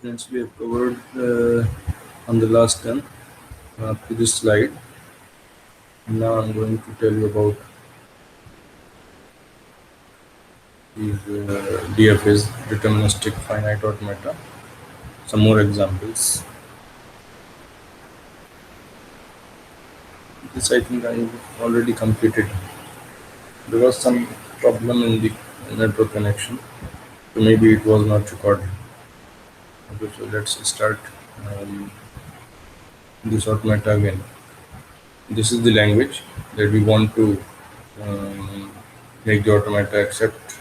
Friends, we have covered on the last term up to this slide. Now I'm going to tell you about these DFAs, deterministic finite automata. Some more examples. This I think I already completed. There was some problem in the network connection, so maybe it was not recorded. Okay, so let's start um, this automata again. This is the language that we want to um, make the automata accept,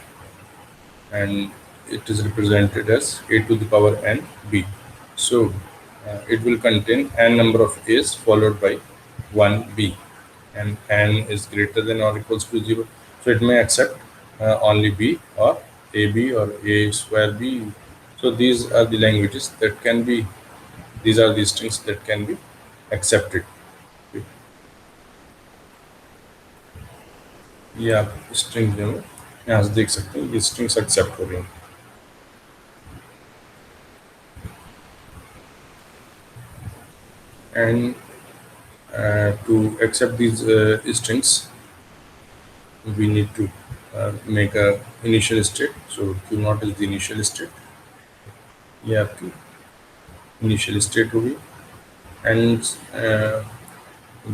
and it is represented as a to the power n b. So it will contain n number of a's followed by 1b, and n is greater than or equals to 0. So it may accept only b or ab or a square b. So these are the languages that can be, these are the strings that can be accepted. ये आप string जो है यहाँ से देख सकते हैं, ये स्ट्रिंग्स एक्सेप्ट हो रही हैं. And to accept these strings, we need to make a initial state. So Q naught is the initial state. ये आपकी initial state होगी, and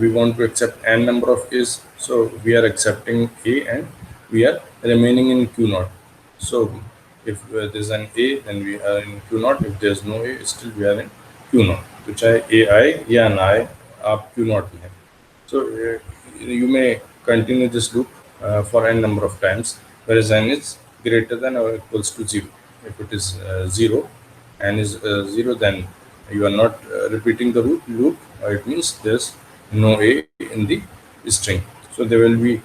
we want to accept n number of a's. So we are accepting a and we are remaining in Q naught. So if there's an a, then we are in Q naught. If there's no a, still we are in Q naught. तो चाहे a आए या ना आए, आप Q naught में हैं. So you may continue this loop for n number of times, whereas n is greater than or equals to 0. If it is 0, n is 0, then you are not repeating the loop. It means there's no a in the string. So there will be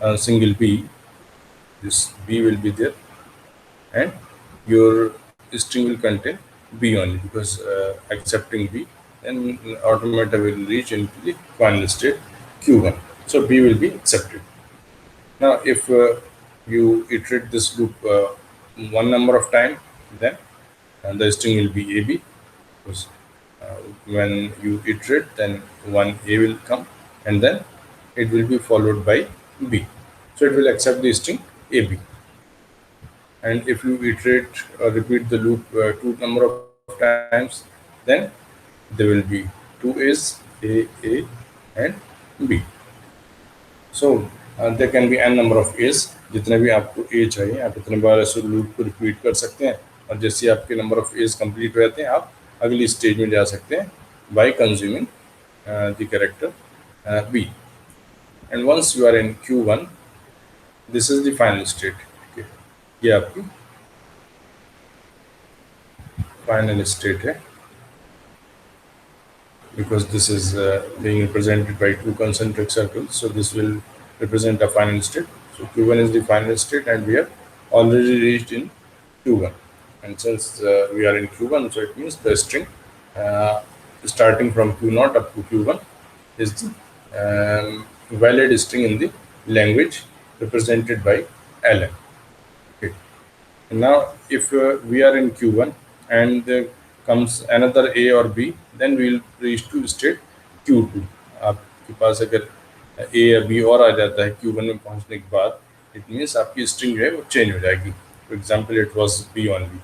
a single b. This b will be there, and your string will contain b only, because accepting b, then automata will reach into the final state Q1. So b will be accepted. Now if you iterate this loop one number of time, then the string will be ab, because when you iterate, then one a will come, and then it will be followed by b. So it will accept the string ab. And if you iterate or repeat the loop two number of times, then there will be two a's, a and b. So there can be n number of a's. जितने भी आपको a चाहिए, आप इतने बार ऐसे loop को repeat कर सकते हैं, और जैसे आपके नंबर ऑफ a's कंप्लीट हो जाते हैं, आप अगली स्टेज में जा सकते हैं by consuming the character b. And once you are in Q1, this is the final state. Okay. ये आपकी final state है, because this is being represented by two concentric circles. So this will represent a final state. So Q1 is the final state, and we have already reached in Q1. And since we are in Q1, so it means the string starting from Q0 up to Q1 is the valid string in the language represented by ln. Okay. And now if we are in Q1 and there comes another A or B, then we will reach to state Q2. आपके पास अगर A या B और आ जाता है Q1 में पहुंचने के बाद, it means आपकी string जो है वो change हो जाएगी. For example, it was B only.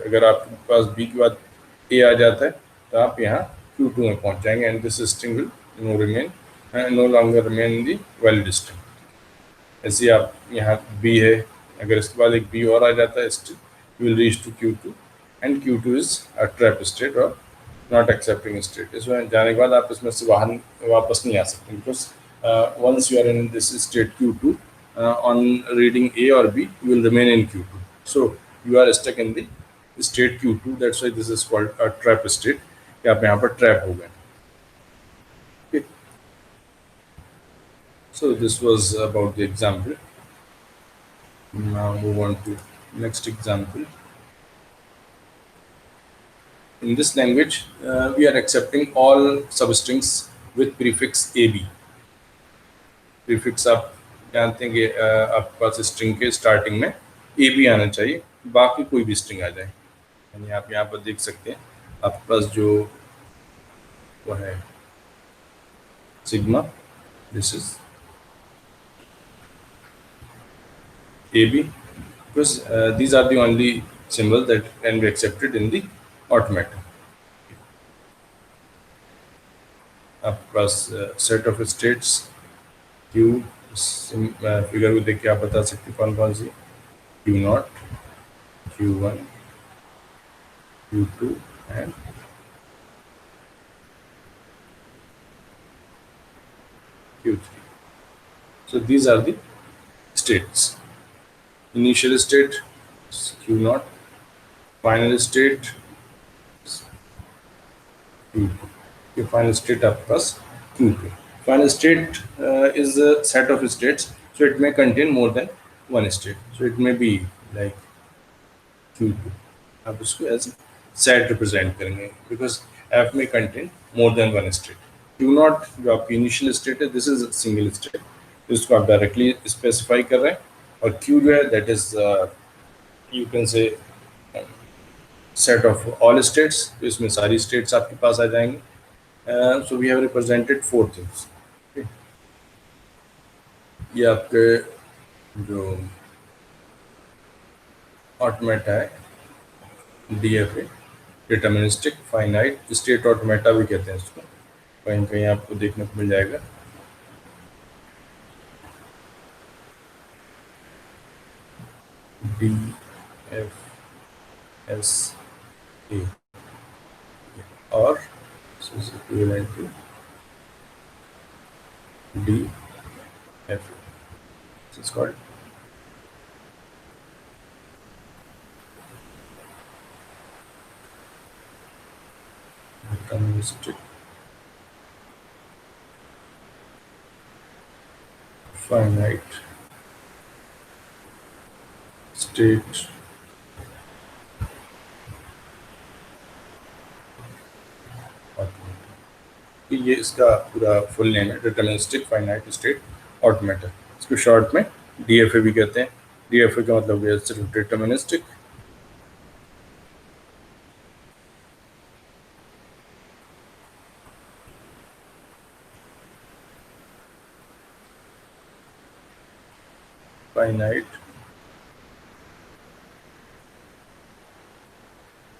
अगर आपके पास B के बाद A आ जाता है, तो आप यहाँ Q2 में पहुंच जाएंगे, and this string will no longer remain in the valid string. ऐसे आप यहाँ B है, अगर इसके बाद एक B और आ जाता है, still you will reach to Q2, and Q2 is a trap state or not accepting state. इसमें जाने के बाद आप इसमें से बाहर वापस नहीं आ सकते, because once you are in this state Q2, on reading A or B, you will remain in Q2. So you are stuck in the state Q2. That's why this is called a trap state. कि आप यहाँ पर trap हो गए. Okay. So this was about the example. Now move on to next example. In this language, we are accepting all substrings with prefix ab. Prefix आप जानते हैं कि आपके पास स्ट्रिंग के स्टार्टिंग में ab आना चाहिए, बाकी कोई भी स्ट्रिंग आ जाए. यानी आप यहाँ पर देख सकते हैं आपके पास जो वो है sigma, this is a b, because these are the only symbols that can be accepted in the automata. आपके पास set of states Q, figure को देख के आप बता सकते हैं कौन कौन सी, Q naught, Q one, Q two and Q three. So these are the states. Initial state Q naught, final state Q2. ये final state आपके पास Q2. Final state is a set of states, so it may contain more than one state. So it may be like Q2. आप इसको as set represent करेंगे because F may contain more than one state. Q naught जो आपकी initial state है, this is a single state, इसको आप directly specify कर रहे हैं, और Q जो है that is you can say set of all states, तो इसमें सारी states आपके पास आ जाएंगी. So we have represented four things. Okay. ये आपके जो ऑटोमेटा है DFA, deterministic finite state automata भी कहते हैं इसको, कहीं कहीं आपको देखने को मिल जाएगा. DFSA और equivalent to DFA. This is called deterministic finite state automata. ये इसका पूरा फुल नेम है, डिटर्मिनिस्टिक फाइनाइट स्टेट ऑटोमेटा. इसको शॉर्ट में DFA भी कहते हैं. DFA का मतलब है सिर्फ डिटर्मिनिस्टिक फाइनाइट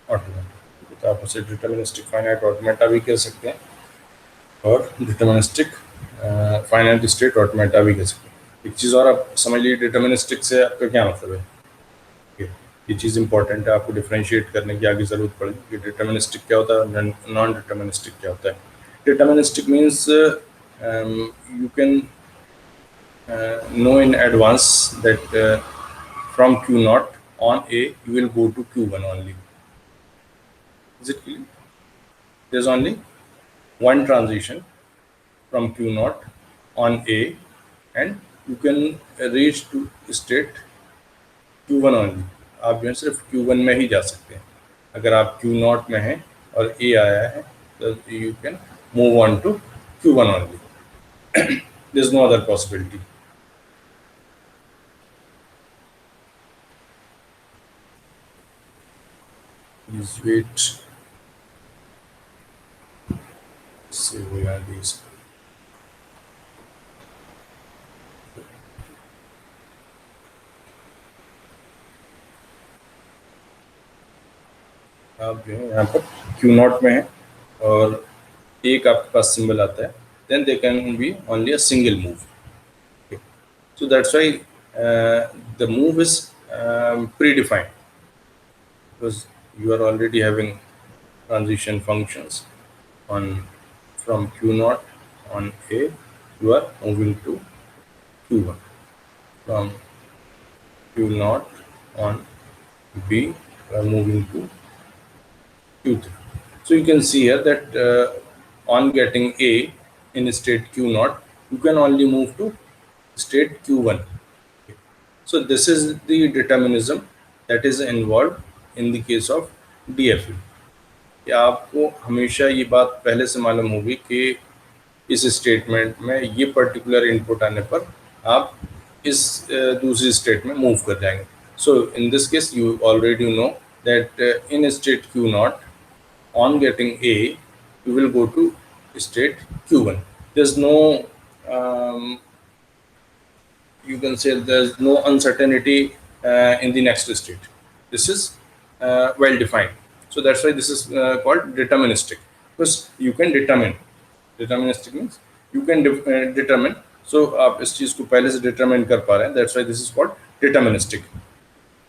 ऑटोमेटा. तो आप उसे डिटर्मिनिस्टिक फाइनाइट ऑटोमेटा भी कह सकते हैं और डिटर्मिनिस्टिक फाइनाइट स्टेट ऑटोमेटा भी कह सकते हैं. एक चीज़ और आप समझ लीजिए, डिटर्मिनिस्टिक से आपका क्या मतलब है. ये चीज़ इंपॉर्टेंट है, आपको डिफ्रेंशिएट करने की आगे ज़रूरत पड़ेगी कि डिटर्मिनिस्टिक क्या होता है, नॉन डिटर्मिनिस्टिक क्या होता है. Deterministic means you can know in advance that from Q naught on A you will go to Q1 only. Is it clear? There's only one transition from Q naught on A and you can reach to state Q1 only. आप जो है सिर्फ Q1 में ही जा सकते हैं. अगर आप Q naught में हैं और A आया है तो you can move on to Q1 only. There's no other possibility. Please wait. See where are these. आप जो है यहाँ पर Q naught में है और एक आपके पास सिंबल आता है, then they can be only a single move. Okay. So that's why the move is predefined, because you are already having transition functions on from Q naught on A, you are moving to Q1. From Q naught on B, you are moving to Q3. So you can see here that on getting A in state Q naught, you can only move to state Q1. Okay. So this is the determinism that is involved in the case of DFA. कि आपको हमेशा ये बात पहले से मालूम होगी कि इस स्टेटमेंट में ये पर्टिकुलर इनपुट आने पर आप इस दूसरी स्टेट में मूव कर जाएंगे. So in this case you already know that in state q naught, on getting a, you will go to state q1. There's no you can say there's no uncertainty in the next state. This is well defined. So that's why this is called deterministic, because you can determine. Deterministic means you can determine. So आप इस चीज को पहले से determine कर पा रहे हैं. That's why this is called deterministic.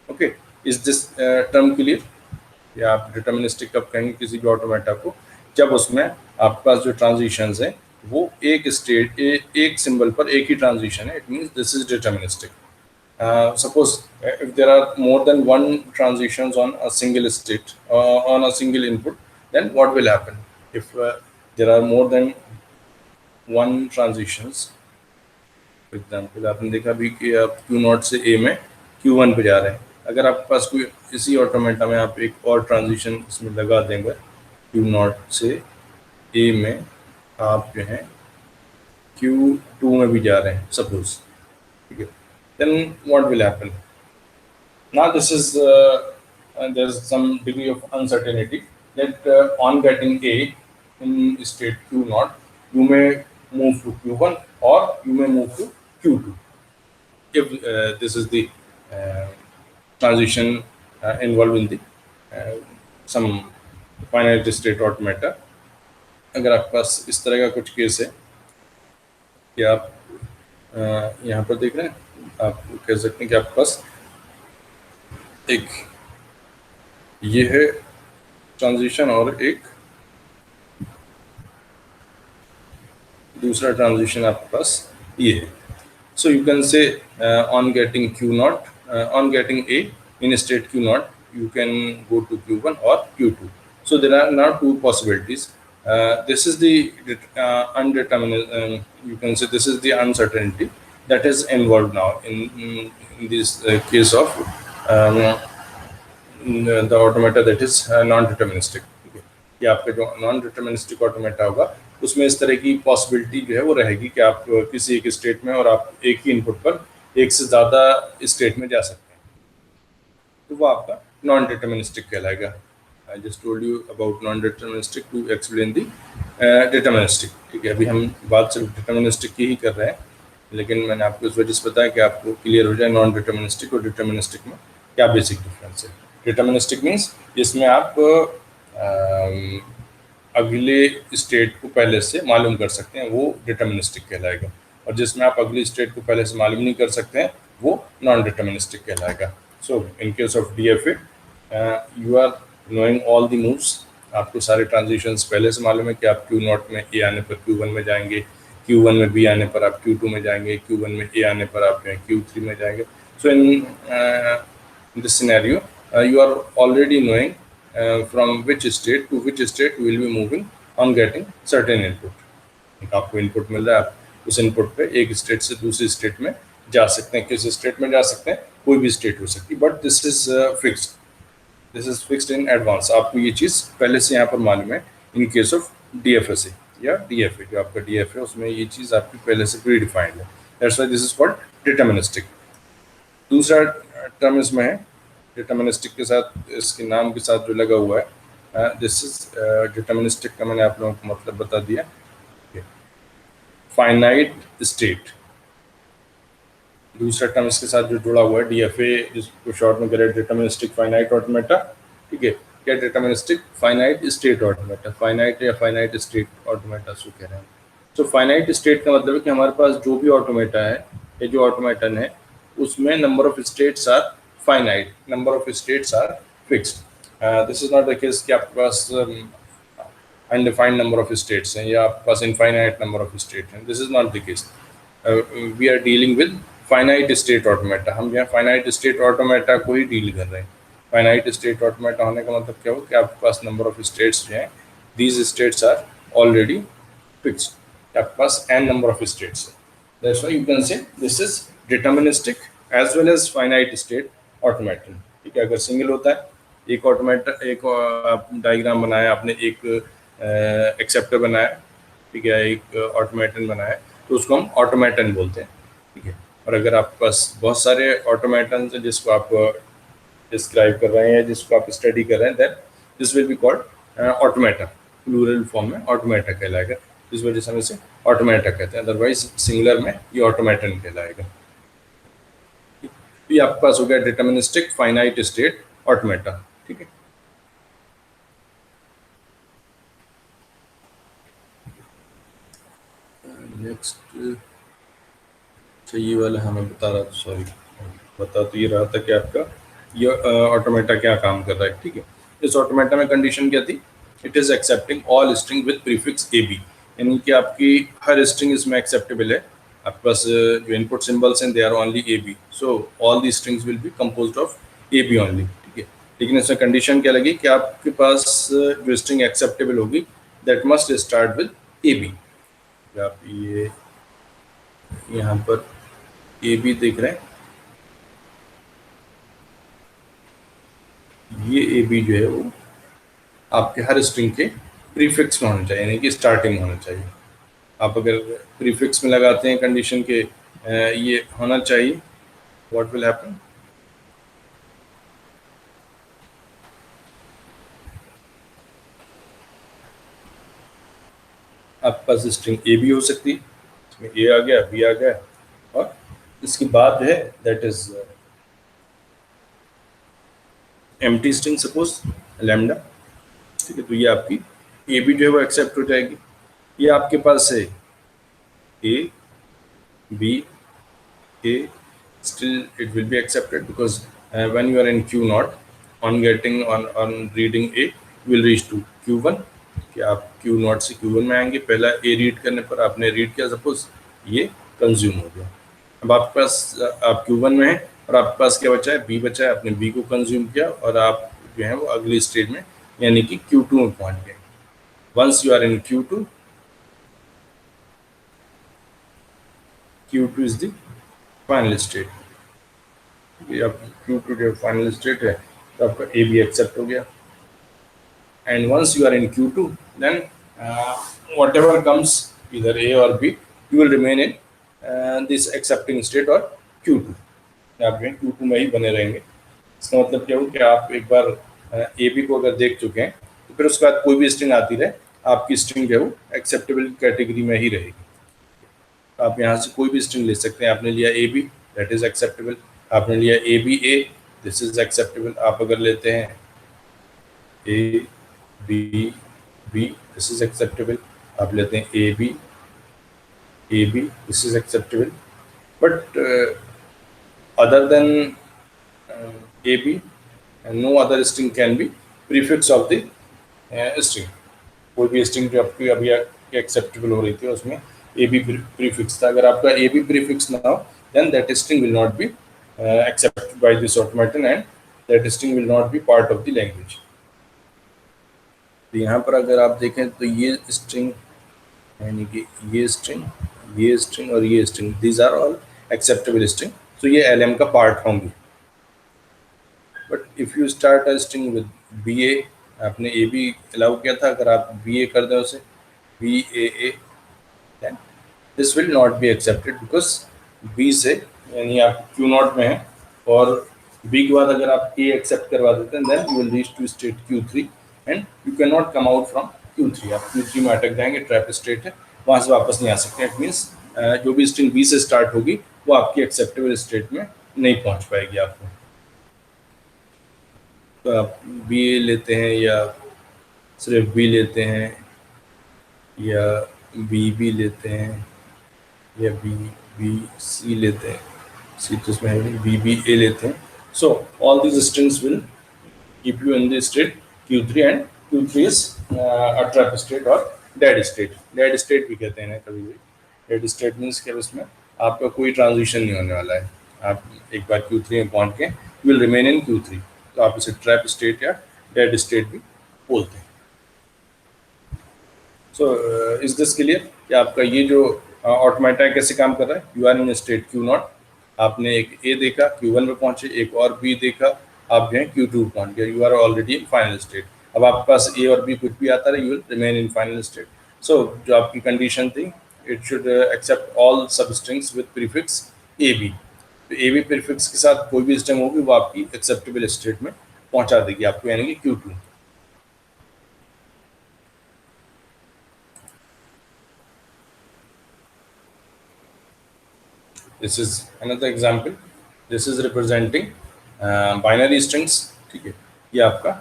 Okay, is this term clear? या आप डिटर्मिनिस्टिक कब कहेंगे किसी भी ऑटोमेटा को? जब उसमें आपके पास जो ट्रांजिशंस हैं वो एक स्टेट एक सिंबल पर एक ही ट्रांजिशन है. It means this is deterministic. Suppose if there are more than one transitions on a single state on a single input, then what will happen? If there are more than one transitions, for example आपने देखा भी कि आप Q0 से A में Q1 पे जा रहे हैं. अगर आपके पास कोई इसी ऑटोमेटा में आप एक और ट्रांजिशन इसमें लगा देंगे Q0 से A में, आप जो है Q2 में भी जा रहे हैं सपोज, ठीक है, then what will happen? Now this is there's some degree of uncertainty that on getting A in state Q0, you may move to Q1 or you may move to Q2 if this is the transition involved in the some finite state automata. अगर आपके पास इस तरह का कुछ case है कि आप यहाँ पर देख रहे हैं, आप कह सकते हैं कि आपके पास एक ये है ट्रांजिशन और एक दूसरा ट्रांजिशन आपके पास ये है. So you can say on getting Q0, on getting A in state Q0, you can go to Q1 or Q2. So there are now two possibilities. This is the undetermined. You can say this is the uncertainty that is involved now in this case of the automata that is non-deterministic. कि आपका जो non deterministic automata होगा उसमें इस तरह की possibility जो है वो रहेगी कि आप किसी एक स्टेट में और आप एक ही इनपुट पर एक से ज़्यादा स्टेट में जा सकते हैं, तो वो आपका नॉन डिटर्मिनिस्टिक कहलाएगा. I just told you about non deterministic to explain the deterministic. ठीक है, अभी हम बात सिर्फ डिटर्मिनिस्टिक की ही कर रहे हैं, लेकिन मैंने आपको इस वजह से बताया कि आपको क्लियर हो जाए नॉन डिटर्मिनिस्टिक और डिटर्मिनिस्टिक में क्या बेसिक डिफरेंस है. डिटर्मिनिस्टिक मीन्स जिसमें आप अगले स्टेट को पहले से मालूम कर सकते हैं, वो डिटर्मिनिस्टिक कहलाएगा. और जिसमें आप अगली स्टेट को पहले से मालूम नहीं कर सकते हैं वो नॉन डिटर्मिनिस्टिक कहलाएगा. So in case of DFA you are knowing all the moves. आपको सारे ट्रांजिशंस पहले से मालूम है कि आप Q0 में A आने पर Q1 में जाएंगे, Q1 में B आने पर आप Q2 में जाएंगे, Q1 में A आने पर आप Q3 में जाएंगे. So in this scenario you are already knowing from which state to which state we will be moving on getting certain input. आपको इनपुट मिल रहा है, आप उस इनपुट पे एक स्टेट से दूसरी स्टेट में जा सकते हैं. किस स्टेट में जा सकते हैं, कोई भी स्टेट हो सकती है, but this is fixed. This is fixed in advance. आपको ये चीज़ पहले से यहाँ पर मालूम है. इन केस ऑफ DFA या DFA, जो आपका DFA उसमें ये चीज़ आपकी पहले से प्री डिफाइंड है. That's why this is called deterministic. दूसरा टर्म इसमें है डिटर्मिनिस्टिक के साथ, इसके नाम के साथ जो लगा हुआ है, दिस इज डिटर्मिनिस्टिक का मैंने आप लोगों को मतलब बता दिया. फाइनाइट स्टेट दूसरा टर्म इसके साथ जो जुड़ा हुआ है, DFA जिसको शॉर्ट में करें डिटर्मिनिस्टिक फाइनाइट ऑटोमेटा. ठीक है, क्या deterministic finite state automata, finite या फाइनाइट स्टेट ऑटोमेटा सो कह रहे हैं. तो फाइनाइट स्टेट का मतलब है कि हमारे पास जो भी ऑटोमेटा है या जो ऑटोमेटन है उसमें number of states are finite, number of states are fixed. This is not the case कि आपके पास undefined number of states हैं या आपके पास infinite number of states हैं. This is not the case. We are dealing with finite state automata. हम यहाँ finite state automata को ही deal कर रहे हैं. Finite state automata होने का मतलब क्या हो कि आपके पास number of states जो हैं, these states are already fixed. आपके पास n number of states हैं. That's why you can say this is deterministic as well as finite state automaton. ठीक है, अगर सिंगल होता है एक ऑटोमेटन, एक डायग्राम बनाया आपने, एक एक्सेप्टर बनाया, ठीक है, एक ऑटोमेटन बनाया, तो उसको हम ऑटोमेटन बोलते हैं. ठीक है, और अगर आपके पास बहुत सारे ऑटोमेटन हैं जिसको आप डिस्क्राइब कर रहे हैं या जिसको आप स्टडी कर रहे हैं, that this will be called automata. Plural form में ऑटोमेटा कहलाएगा, इस वजह से हम इसे ऑटोमेटा कहते हैं, अदरवाइज सिंगुलर में ये ऑटोमेटन कहलाएगा। ये आपके पास हो गया डिटर्मिनिस्टिक फाइनाइट स्टेट ऑटोमेटा। ठीक है, नेक्स्ट ये वाला हमें बता रहा था, सॉरी बता तो ये रहा था कि आपका ये ऑटोमेटा क्या काम कर रहा है। ठीक है, इस ऑटोमेटा में कंडीशन क्या थी, it is accepting all string with prefix A b, यानी कि आपकी हर स्ट्रिंग इसमें एक्सेप्टेबल है। आपके पास जो इनपुट सिंबल्स हैं they are only a b, so all the strings will be composed of a b only. ठीक है, लेकिन इसमें कंडीशन क्या लगी कि आपके पास जो स्ट्रिंग एक्सेप्टेबल होगी that must start with a b. आप ये यहाँ पर ए बी देख रहे हैं, ये ए बी जो है वो आपके हर स्ट्रिंग के प्रीफिक्स में होना चाहिए, यानी कि स्टार्टिंग होना चाहिए। आप अगर प्रीफिक्स में लगाते हैं कंडीशन के ये होना चाहिए, व्हाट विल हैपन, आपके पास स्ट्रिंग ए बी हो सकती है, इसमें ए आ गया, बी आ गया, और इसके बाद जो है that is empty string suppose lambda. ठीक है, तो ये आपकी ए बी जो है वो एक्सेप्ट हो जाएगी। ये आपके पास है a b A, still it will be accepted because when you are in Q naught, on getting on reading A, you will reach to Q1 कि आप Q naught से Q1 में आएंगे। पहला A रीड करने पर आपने रीड किया, सपोज ये कंज्यूम हो गया। अब आपके पास आप Q1 में हैं और आपके पास क्या बचा है, B बचा है, आपने B को कंज्यूम किया और आप जो है वो अगली स्टेज में यानी कि Q2 में पहुंच गए। Once you are in Q2, Q2 is the final state. अब Q2 जो फाइनल स्टेट है तो आपका ए बी एक्सेप्ट हो गया। And once you are in Q2 then whatever comes इधर ए और B, you will remain in this accepting state और Q2, आप जो है Q2 में ही बने रहेंगे। इसका मतलब क्या हो कि आप एक बार ए बी को अगर देख चुके हैं तो फिर उसके बाद कोई भी स्ट्रिंग आती रहे, आपकी स्ट्रिंग जो है वो एक्सेप्टेबल कैटेगरी में ही रहेगी। आप यहाँ से कोई भी स्ट्रिंग ले सकते हैं। आपने लिया A B, that is acceptable. आपने लिया A B A, this is acceptable. आप अगर लेते हैं A B B, this is acceptable. आप लेते हैं A B this is acceptable. But other than A B, no other string can be prefix of the string. कोई भी string जो आपकी अभी एक्सेप्टेबल हो रही थी उसमें ए बी प्रीफिक्स था। अगर आपका ए बी प्रीफिक्स ना हो then that string will not be accepted by this automaton and that string will not be part of the language। तो यहाँ पर अगर आप देखें तो ये स्ट्रिंग यानी कि ये स्ट्रिंग और ये string, these are all acceptable string, so ये LM का पार्ट होंगे। But if you start a string with B A, आपने ए बी अलाउ किया था, अगर आप बी ए कर दें उसे B A, then this will not be accepted because B से यानी आप Q नॉट में हैं और बी के बाद अगर आप ए एक्सेप्ट करवा देते हैं then you will reach to state Q3 and you can not come out from Q3। आप Q3 में अटक जाएंगे, ट्रैप स्टेट है, वहाँ से वापस नहीं आ सकते। इट मीन्स जो भी स्ट्रिंग बी से स्टार्ट होगी वो आपकी एक्सेप्टेबल स्टेट में नहीं पहुँच पाएगी आपको। तो आप बी ए लेते हैं या सिर्फ बी लेते हैं या बी लेते हैं या बी सी लेते हैं, सी तो इसमें है, बी ए लेते हैं। So all these strings will keep you in the state Q3 and Q3 is a trap state और डेड स्टेट। डेड स्टेट भी कहते हैं कभी भी। डेड स्टेट मीन्स कि उसमें आपका कोई ट्रांजिशन नहीं होने वाला है। आप एक बार Q3 में पहुंच के विल रिमेन इन Q3, तो आप इसे ट्रैप स्टेट या डेड स्टेट भी बोलते हैं। सो इज दिस क्लियर कि आपका ये जो ऑटोमेटा कैसे काम कर रहा है। You are in state Q naught, आपने एक ए देखा Q1 में पहुंचे, एक और बी देखा, आप जो है Q2 पहुंच गए, you are already in final state. अब आपके पास ए और बी कुछ भी आता रहे, you will remain in final state. So जो आपकी कंडीशन थी, it should accept all substrings with prefix A B. तो ए बी प्रीफिक्स के साथ कोई भी स्ट्रिंग होगी वो आपकी एक्सेप्टेबल स्टेट में पहुंचा देगी आपको, यानी कि Q2। This is another example, this is representing binary strings. ठीक है, ये आपका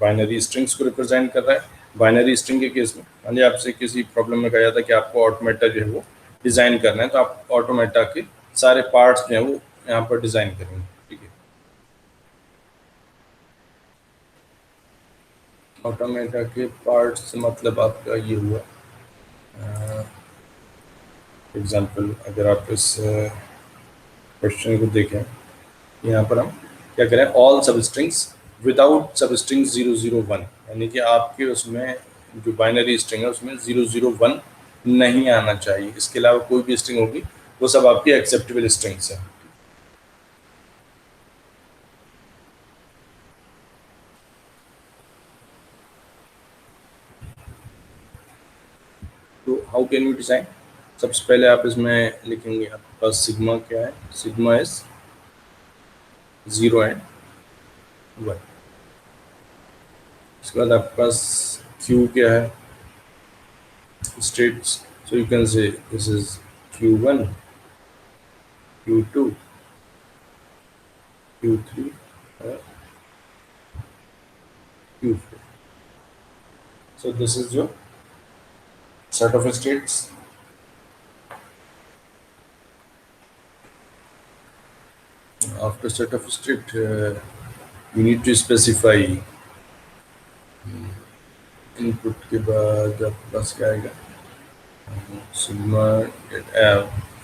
बाइनरी स्ट्रिंग्स को रिप्रेजेंट कर रहा है। बाइनरी स्ट्रिंग के केस में मान लीजिए आपसे किसी प्रॉब्लम में कहा जाता है कि आपको ऑटोमेटा जो है वो डिज़ाइन करना है, तो आप ऑटोमेटा के सारे पार्ट्स जो हैं वो यहाँ पर डिज़ाइन करेंगे। ठीक है, ऑटोमेटा के पार्ट्स मतलब आपका ये हुआ एग्जांपल। अगर आप इस क्वेश्चन को देखें, यहाँ पर हम क्या करें, ऑल सबस्ट्रिंग्स विदाउट सबस्ट्रिंग 001, यानी कि आपके उसमें जो बाइनरी स्ट्रिंग है उसमें 001 नहीं आना चाहिए। इसके अलावा कोई भी स्ट्रिंग होगी वो सब आपकी एक्सेप्टेबल स्ट्रिंग्स हैं। तो हाउ कैन यू डिज़ाइन, सबसे पहले आप इसमें लिखेंगे आपके पास सिग्मा क्या है, सिग्मा इज 0 एंड 1। इसके बाद आपके पास क्यू क्या है, states, so you can say this is Q1, Q2, Q3 or Q4. So this is your set of states. After set of state, you need to specify input के बाद आपके पास क्या आएगा, सिग्मा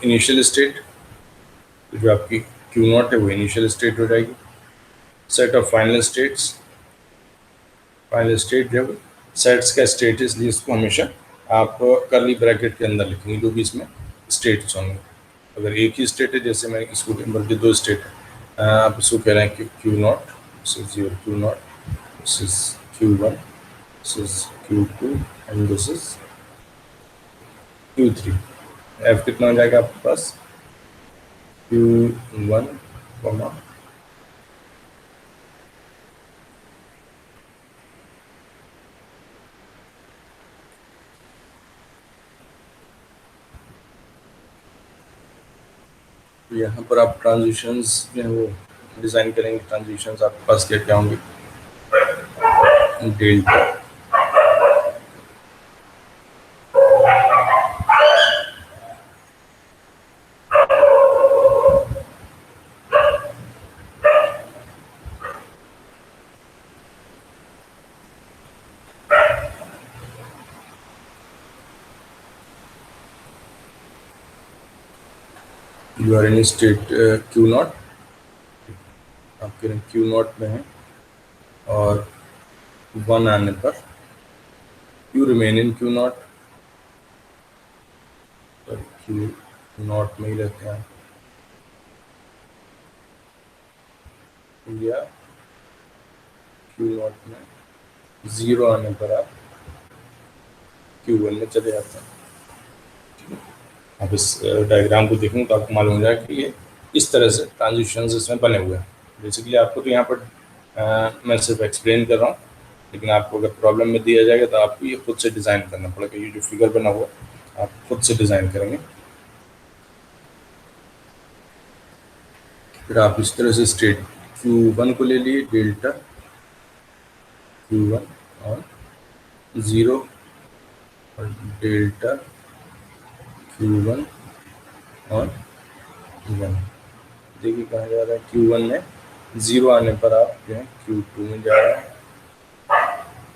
इनिशियल स्टेट, जो आपकी Q not है वो initial state हो जाएगी। Set of final states, final state जब सेट्स का स्टेट है इसलिए इसको हमेशा आप करली ब्रैकेट के अंदर लिखेंगे जो भी इसमें स्टेट्स होंगे। अगर एक ही स्टेट है, जैसे मैं इसको बल्कि दो स्टेट है, आप इसको कह रहे हैं कि Q not, this is your Q not, this is Q1, this is Q2 and this is Q3। F कितना हो जाएगा आपके पास, Q1, यहाँ पर आप ट्रांजिशंस जो है वो डिज़ाइन करेंगे। ट्रांजिशंस आपके पास क्या क्या होंगे, delta, you are in state Q naught, आपके Q नॉट में है और 1 आने पर you remain in Q naught, और Q नॉट में ही रहते हैं, या Q नॉट में 0 आने पर आप Q1 में चले जाते हैं। आप इस डायग्राम को देखेंगे तो आपको मालूम हो जाएगा कि ये इस तरह से ट्रांजिशंस इसमें बने हुए हैं। बेसिकली आपको तो यहाँ पर मैं सिर्फ एक्सप्लेन कर रहा हूँ, लेकिन आपको अगर प्रॉब्लम में दिया जाएगा तो आपको ये खुद से डिज़ाइन करना पड़ेगा। ये जो फिगर बना हुआ आप खुद से डिज़ाइन करेंगे। फिर आप इस तरह से स्टेट Q1 को ले लिए, डेल्टा Q1 और 0 और डेल्टा Q1 और 1। देखिए कहाँ जा रहा है, Q1 में 0 आने पर आप जो है Q2 में जा रहे हैं,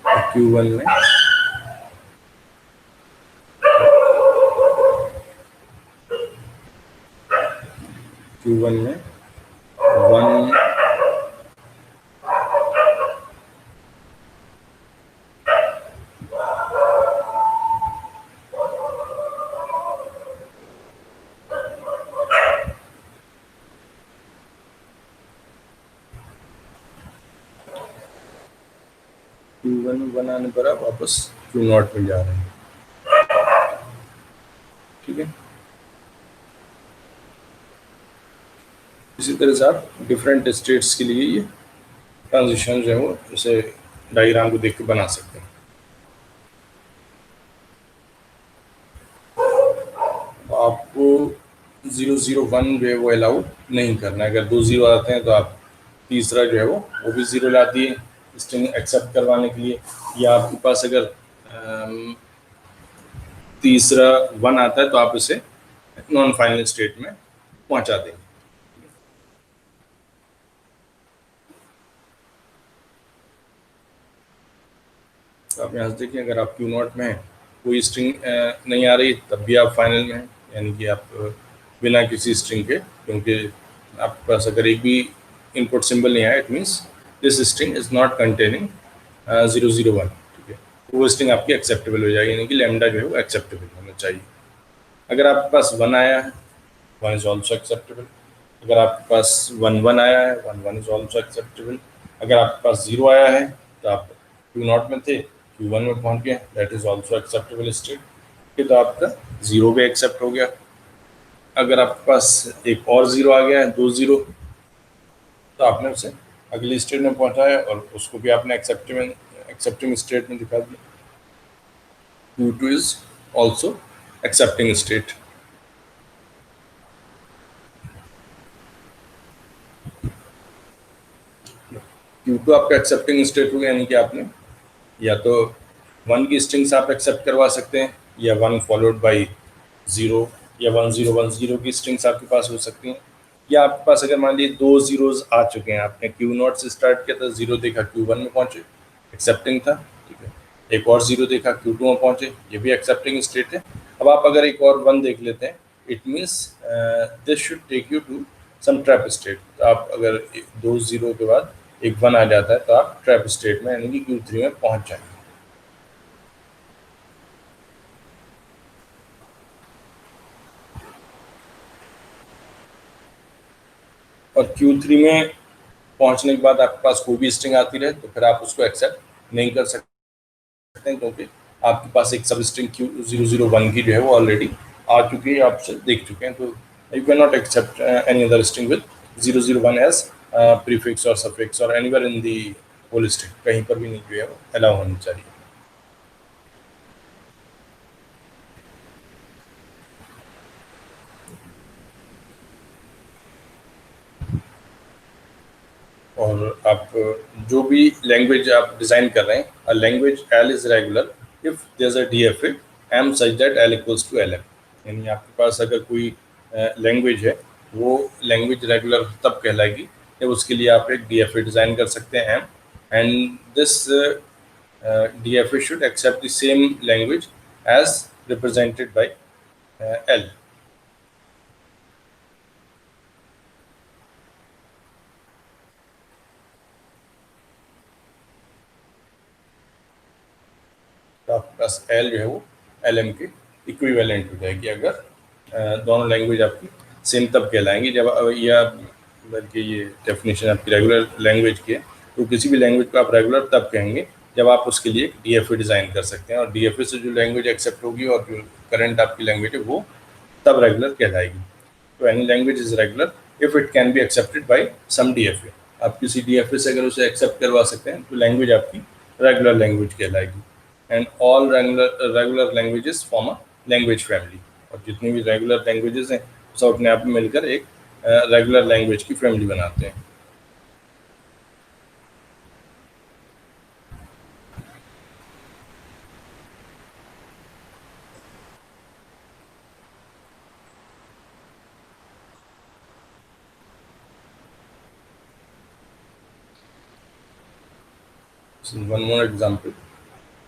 और Q1 में Q1 में 1 Q1 आने पर आप वापस Q नॉट में जा रहे हैं। ठीक है, इसी तरह से आप डिफरेंट स्टेट्स के लिए ये ट्रांजिशन जो है वो इसे डायग्राम को देख के बना सकते हैं। तो आपको 001 जो है वो अलाउ नहीं करना है। अगर 2 जीरो आते हैं तो आप तीसरा जो है वो भी ज़ीरो ला दिए स्ट्रिंग एक्सेप्ट करवाने के लिए। या आपके पास अगर तीसरा 1 आता है तो आप इसे नॉन फाइनल स्टेट में पहुंचा देंगे। तो आप यहाँ से देखिए, अगर आप क्यू नॉट में हैं, कोई स्ट्रिंग नहीं आ रही, तब भी आप फाइनल में हैं, यानी कि आप बिना किसी स्ट्रिंग के, क्योंकि आपके पास अगर एक भी इनपुट सिंबल नहीं आया, it means this string is not containing 001। ठीक है, तो वो स्ट्रिंग आपकी एक्सेप्टेबल हो जाएगी, यानी कि लैम्डा जो है वो एक्सेप्टेबल होना चाहिए। अगर आपके पास 1 आया है, 1 इज ऑल्सो एक्सेप्टेबल। अगर आपके पास 1 1 आया है, 1 1 इज ऑल्सो एक्सेप्टेबल। अगर आपके पास 0 आया है तो आप क्यू नॉट में थे, क्यू वन में पहुंच गए, that is also acceptable state. फिर तो आपका 0 भी एक्सेप्ट हो गया। अगर आपके पास एक और 0 आ गया है, 2 0, तो आपने उसे अगली स्टेट में पहुंचाया और उसको भी आपने एक्सेप्टिंग स्टेट में दिखा दिया। Q2 is also accepting state। Q2 आपका एक्सेप्टिंग स्टेट हो गया, यानी कि आपने या तो 1 की स्ट्रिंग्स आप एक्सेप्ट करवा सकते हैं, या 1 फॉलोड बाई 0, या 1010 की स्ट्रिंग्स आपके पास हो सकती हैं। या आपके पास अगर मान लीजिए 2 जीरोज आ चुके हैं, आपने क्यू नॉट से स्टार्ट किया था, 0 देखा, Q1 में पहुंचे, एक्सेप्टिंग था। ठीक है, एक और 0 देखा, Q2 में पहुंचे, ये भी एक्सेप्टिंग स्टेट है। अब आप अगर एक और 1 देख लेते हैं, it means this should take you to some trap state. तो आप अगर 2 0 के बाद एक 1 आ जाता है तो आप ट्रैप स्टेट में, यानी कि Q3 में पहुंच जाएंगे। और Q3 में पहुंचने के बाद आपके पास कोई भी स्ट्रिंग आती रहे तो फिर आप उसको एक्सेप्ट नहीं कर सकते हैं, क्योंकि आपके पास एक सब स्ट्रिंग Q001 की जो है वो ऑलरेडी आ चुकी है, आप उसे देख चुके हैं। तो you can not accept any other string with 001 as prefix और सफिक्स और anywhere in the whole string, कहीं पर भी नहीं जो है वो अलाउ होनी चाहिए। और आप जो भी लैंग्वेज आप डिज़ाइन कर रहे हैं, a language L is regular if there is a DFA M such that L equals to L M. यानी आपके पास अगर कोई लैंग्वेज है, वो लैंग्वेज रेगुलर तब कहलाएगी जब उसके लिए आप एक डीएफए डिज़ाइन कर सकते हैं M, and this DFA should accept the same language as represented by L. तो आपके पास एल जो है वो एल एम के इक्विवेलेंट हो जाएगी, अगर दोनों लैंग्वेज आपकी सेम तब कहलाएंगी जब या बल्कि ये डेफिनेशन आपकी रेगुलर लैंग्वेज की है। तो किसी भी लैंग्वेज को आप रेगुलर तब कहेंगे जब आप उसके लिए डीएफए डिज़ाइन कर सकते हैं, और डीएफए से जो लैंग्वेज एक्सेप्ट होगी और जो करंट आपकी लैंग्वेज है वो तब रेगुलर कहलाएगी। तो any language is regular if it can be accepted by some DFA. आप किसी डीएफए से अगर उसे एक्सेप्ट करवा सकते हैं तो लैंग्वेज आपकी रेगुलर लैंग्वेज कहलाएगी। And all regular languages form a language family. और जितनी भी रेगुलर लैंग्वेजेस हैं सब अपने आप में मिलकर एक रेगुलर लैंग्वेज की फैमिली बनाते हैं। One more example,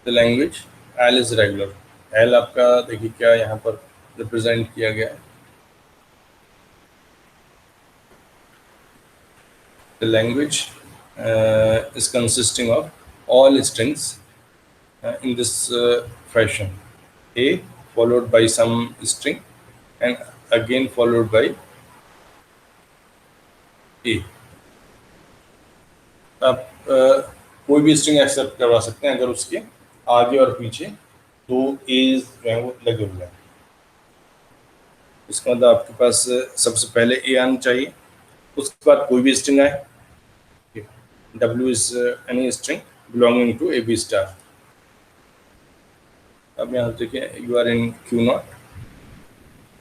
the language L is regular. L आपका देखिए क्या यहाँ पर रिप्रेजेंट किया गया है। The language is consisting of all strings in this fashion: A followed by some string and again followed by A। आप कोई भी स्ट्रिंग एक्सेप्ट करवा सकते हैं अगर उसके आगे और पीछे 2 एज जो है वो लगे हुए हैं। इसका मतलब आपके पास सबसे पहले ए आना चाहिए, उसके बाद कोई भी स्ट्रिंग आए, W is any string belonging to a B star। अब यहाँ देखिए यू आर इन Q0,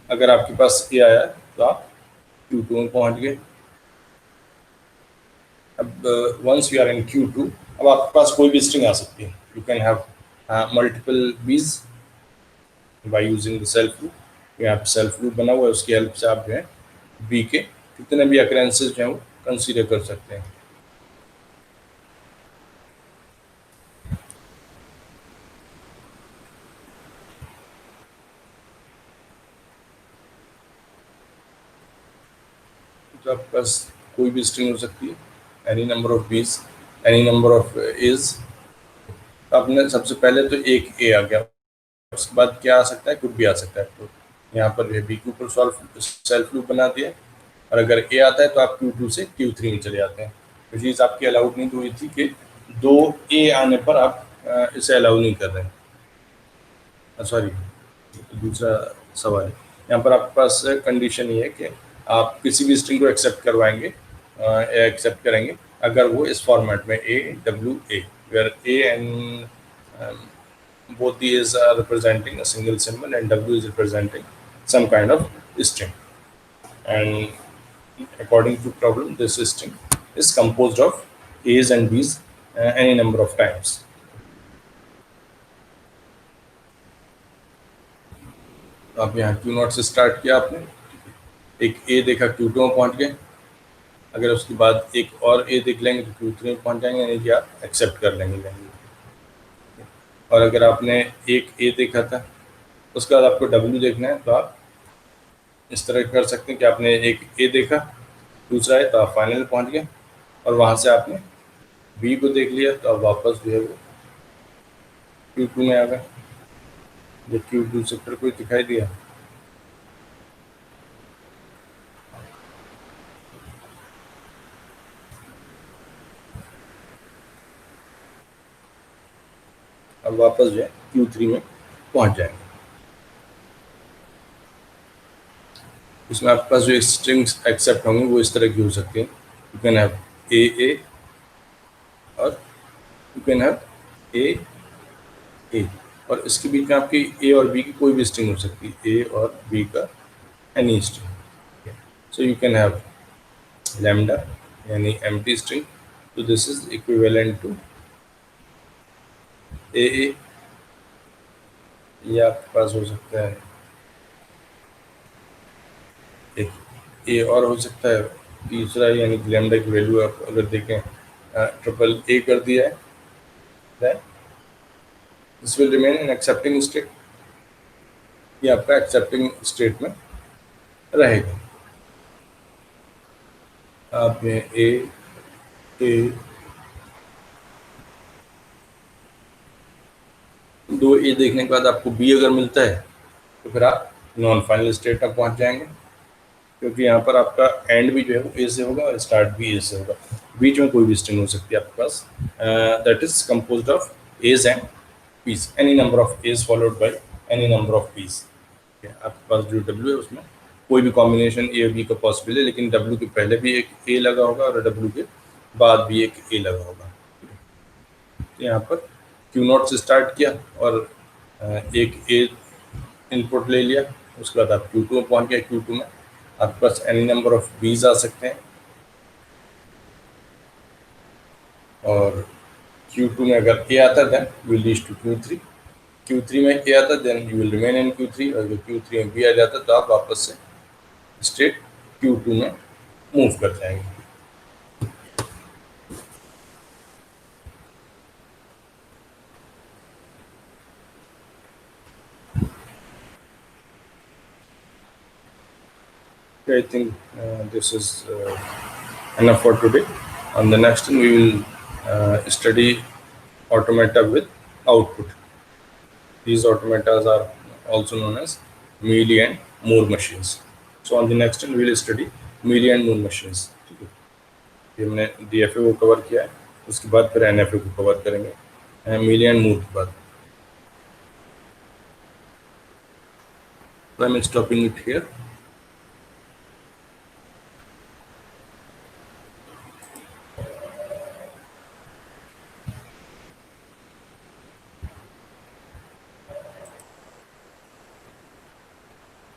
अगर आपके पास A आया तो आप Q2 में पहुंच गए। अब once you are in Q2, अब आपके पास कोई भी स्ट्रिंग आ सकती है। यू कैन हैव मल्टीपल बीज by using the self loop. यहाँ पे सेल्फ लूप बना हुआ है, उसकी हेल्प से आप जो है बी के कितने भी अकरेंसेस जो हैं वो कंसीडर कर सकते हैं। तो आपके पास कोई भी स्ट्रिंग हो सकती है, एनी नंबर ऑफ बीज, एनी नंबर ऑफ इज। आपने सबसे पहले तो एक ए आ गया, उसके बाद क्या आ सकता है, कुछ भी आ सकता है। तो यहाँ पर जो है बी के ऊपर सेल्फ लूप बना दिया, और अगर ए आता है तो आप Q2 से Q3 में चले जाते हैं। तो चीज़ आपकी अलाउड नहीं हुई थी कि दो ए आने पर आप इसे अलाउ नहीं कर रहे हैं। सॉरी, दूसरा सवाल है यहाँ पर आपके पास कंडीशन ये है कि आप किसी भी स्ट्रिंग को एक्सेप्ट करवाएंगे, एक्सेप्ट करेंगे अगर वो इस फॉर्मेट में A, W, A, where A and both these are representing a single symbol and W is representing some kind of string. And according to problem, this string is composed of A's and B's any number of times. आप यहाँ Q0 से start किया आपने, एक ए देखा Q2 में पहुंच गए, अगर उसके बाद एक और ए देख लेंगे तो Q3 में पहुंच जाएंगे, यानी कि आप एक्सेप्ट कर लेंगे। और अगर आपने एक ए देखा था, उसके बाद आपको W देखना है, तो आप इस तरह कर सकते हैं कि आपने एक ए देखा, दूसरा है तो आप फाइनल पहुंच गए, और वहां से आपने बी को देख लिया तो आप वापस जो है वो Q2 में आ गए। जब Q2 से फिर कोई दिखाई दिया, अब वापस जो है Q3 में पहुंच जाएंगे। इसमें आपके पास जो स्ट्रिंग्स एक्सेप्ट होंगे वो इस तरह की हो सकती हैं। यू कैन हैव ए और यू कैन हैव ए, और इसके बीच में आपकी ए और बी की कोई भी स्ट्रिंग हो सकती है, ए और बी का any string. So you can have lambda यानी एम्प्टी स्ट्रिंग, तो दिस इज इक्विवेलेंट टू ए, या आपके पास हो सकता है एक ए और हो सकता है तीसरा, यानी लैम्डा की वैल्यू आप अगर देखें ट्रिपल ए कर दिया है, then this will remain in accepting state, ये आपका accepting state में रहेगा। आप ए दो ए देखने के बाद आपको बी अगर मिलता है तो फिर आप नॉन फाइनल स्टेट तक पहुंच जाएंगे, क्योंकि यहाँ पर आपका एंड भी जो है वो ए से होगा और स्टार्ट भी ए से होगा। बीच में कोई भी स्ट्रिंग हो सकती है आपके पास, that is composed of a's and b's, any number of a's followed by any number of b's. आपके पास जो डब्ल्यू है उसमें कोई भी कॉम्बिनेशन ए बी का पॉसिबल है, लेकिन डब्ल्यू के पहले भी एक ए लगा होगा और डब्ल्यू के बाद भी एक ए लगा होगा। तो यहाँ पर Q0 से स्टार्ट किया और एक ए इनपुट ले लिया, उसके बाद आप Q2 में पहुँच गए। Q2 में आपके पास एनी नंबर ऑफ बीज आ सकते हैं, और Q2 में अगर ए आता then you will reach to Q3, Q3 में ए आता then you will remain in Q3, और अगर Q3 में बी आ जाता तो आप वापस से स्टेट Q2 में मूव कर जाएंगे। I think this is enough for today. On the next one, we will study automata with output. These automatas are also known as Mealy and Moore machines. So on the next one, we will study Mealy and Moore machines. ठीक है, ये हमने DFA को cover किया है, उसके बाद फिर NFA को कवर करेंगे Mealy and Moore के बाद। So I'm stopping it here.